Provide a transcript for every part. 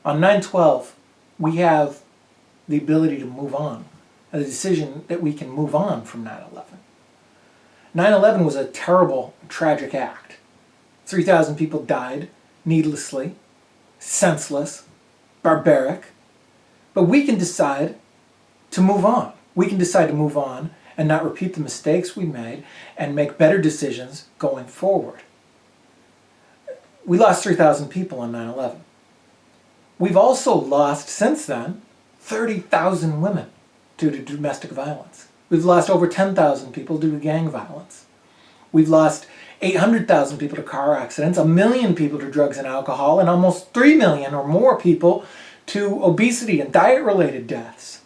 On 9/12, we have the ability to move on, a decision that we can move on from 9/11. 9/11 was a terrible, tragic act. 3,000 people died needlessly, senseless, barbaric. But we can decide to move on. We can decide to move on and not repeat the mistakes we made and make better decisions going forward. We lost 3,000 people on 9/11. We've also lost, since then, 30,000 women due to domestic violence. We've lost over 10,000 people due to gang violence. We've lost 800,000 people to car accidents, 1 million people to drugs and alcohol, and almost 3 million or more people to obesity and diet-related deaths.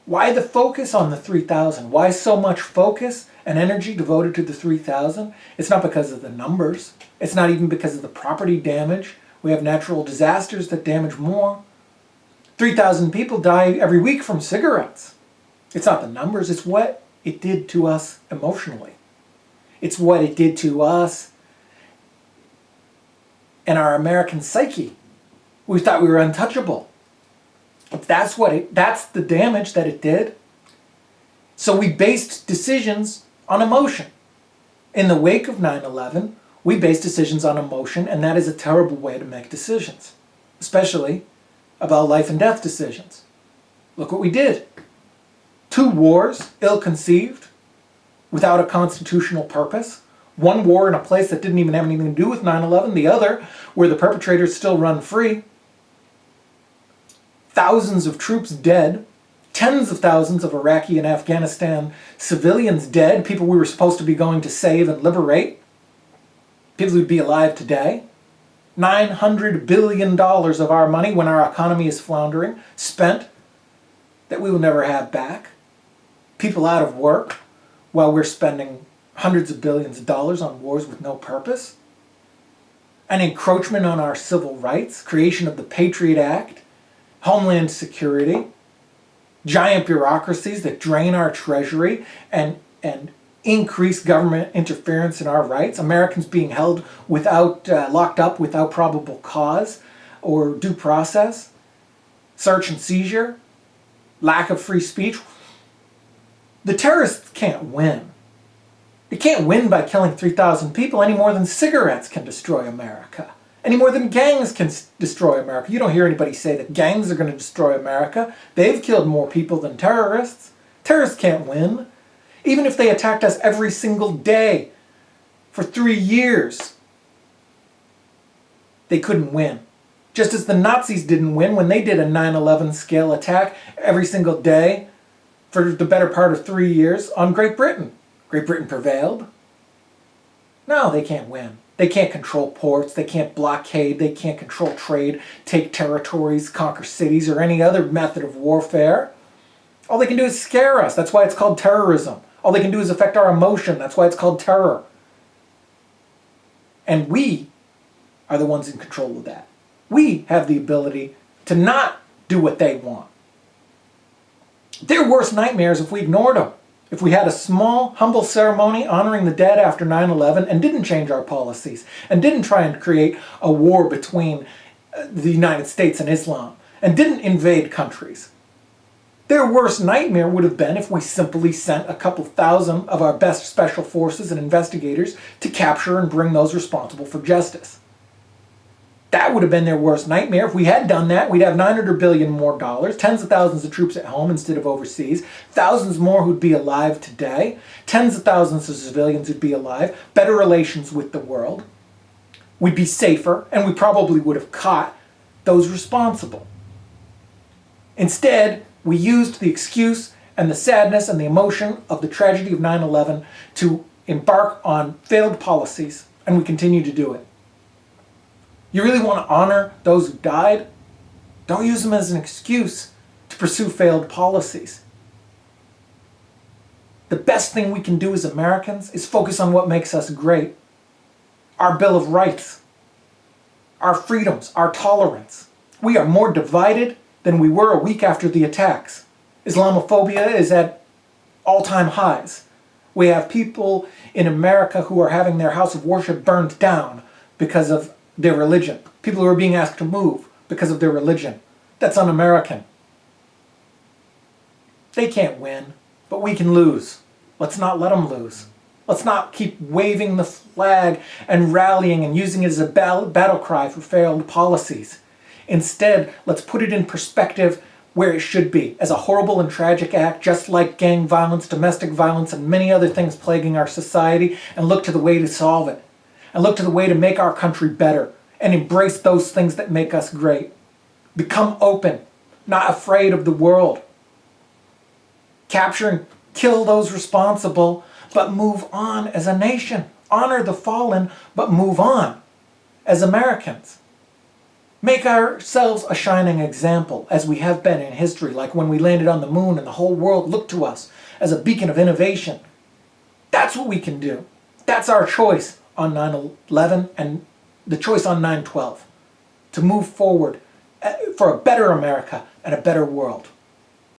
Why the focus on the 3,000? Why so much focus and energy devoted to the 3,000? It's not because of the numbers. It's not even because of the property damage. We have natural disasters that damage more. 3,000 people die every week from cigarettes. It's not the numbers, it's what it did to us emotionally. It's what it did to us and our American psyche. We thought we were untouchable. That's the damage that it did. So we based decisions on emotion. In the wake of 9/11, we based decisions on emotion, and that is a terrible way to make decisions, especially about life and death decisions. Look what we did. 2 wars, ill-conceived, without a constitutional purpose. One war in a place that didn't even have anything to do with 9/11, the other where the perpetrators still run free. Thousands of troops dead, tens of thousands of Iraqi and Afghanistan civilians dead, people we were supposed to be going to save and liberate, people who'd be alive today. $900 billion of our money, when our economy is floundering, spent, that we will never have back. People out of work while we're spending hundreds of billions of dollars on wars with no purpose. An encroachment on our civil rights, creation of the Patriot Act, Homeland Security, giant bureaucracies that drain our treasury and increase government interference in our rights, Americans being held locked up without probable cause or due process, search and seizure, lack of free speech. The terrorists can't win. They can't win by killing 3,000 people any more than cigarettes can destroy America. Any more than gangs can destroy America. You don't hear anybody say that gangs are going to destroy America. They've killed more people than terrorists. Terrorists can't win. Even if they attacked us every single day for 3 years, they couldn't win. Just as the Nazis didn't win when they did a 9/11 scale attack every single day for the better part of 3 years on Great Britain. Great Britain prevailed. No, they can't win. They can't control ports, they can't blockade, they can't control trade, take territories, conquer cities, or any other method of warfare. All they can do is scare us. That's why it's called terrorism. All they can do is affect our emotion. That's why it's called terror. And we are the ones in control of that. We have the ability to not do what they want. Their worst nightmares if we ignored them. If we had a small, humble ceremony honoring the dead after 9/11 and didn't change our policies and didn't try and create a war between the United States and Islam and didn't invade countries. Their worst nightmare would have been if we simply sent a couple thousand of our best special forces and investigators to capture and bring those responsible for justice. That would have been their worst nightmare. If we had done that, we'd have $900 billion more dollars, tens of thousands of troops at home instead of overseas, thousands more who'd be alive today, tens of thousands of civilians who'd be alive, better relations with the world. We'd be safer, and we probably would have caught those responsible. Instead, we used the excuse and the sadness and the emotion of the tragedy of 9/11 to embark on failed policies, and we continue to do it. You really want to honor those who died? Don't use them as an excuse to pursue failed policies. The best thing we can do as Americans is focus on what makes us great. Our Bill of Rights, our freedoms, our tolerance. We are more divided than we were a week after the attacks. Islamophobia is at all-time highs. We have people in America who are having their house of worship burned down because of their religion. People who are being asked to move. because of their religion. That's un-American. They can't win, but we can lose. Let's not let them lose. Let's not keep waving the flag and rallying and using it as a battle cry for failed policies. Instead, let's put it in perspective where it should be, as a horrible and tragic act, just like gang violence, domestic violence, and many other things plaguing our society, and look to the way to solve it. And look to the way to make our country better, and embrace those things that make us great. Become open, not afraid of the world. Capture and kill those responsible, but move on as a nation. Honor the fallen, but move on as Americans. Make ourselves a shining example, as we have been in history, like when we landed on the moon and the whole world looked to us as a beacon of innovation. That's what we can do. That's our choice on 9/11 and the choice on 9/12, to move forward for a better America and a better world.